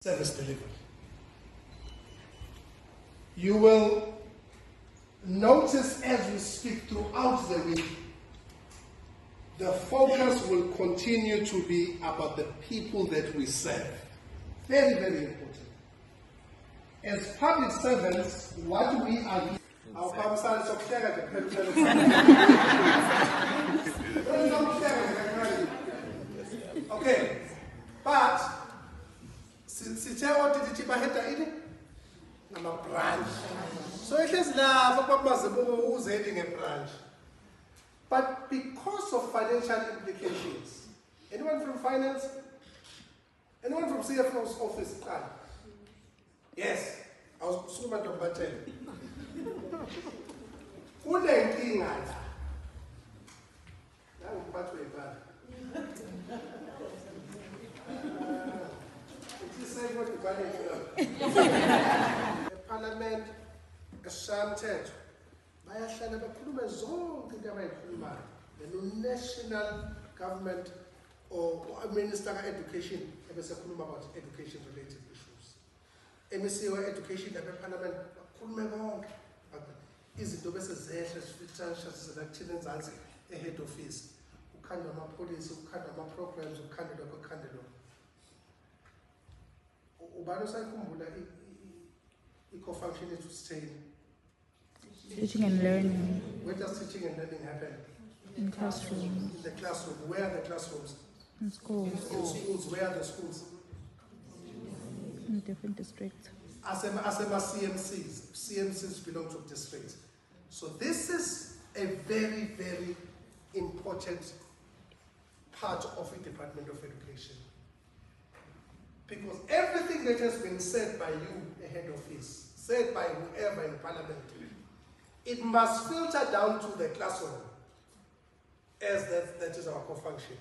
service delivery. You will notice as we speak throughout the week, the focus will continue to be about the people that we serve. Very, very important. As public servants, what we are okay, but since I did the head I'm a branch. So it is now who's heading a branch. But because of financial implications, anyone from finance? Anyone from CFO's office? Yes, I was super to battle. Who they think I would bat way bad. It is safe what the Parliament, a shantet. The national government or Minister of Education about education related issues. MEC or education Parliament is the best head office who can't have policy, who can't have programs, who can't have eco-function to stay. Teaching and learning. Where does teaching and learning happen? In classrooms. In the classroom. Where are the classrooms? In schools. In schools. Where are the schools? In different districts. As CMCs belong to districts. So this is a very, very important part of the Department of Education. Because everything that has been said by you, the head office, said by whoever in Parliament, it must filter down to the classroom, as that is our core function.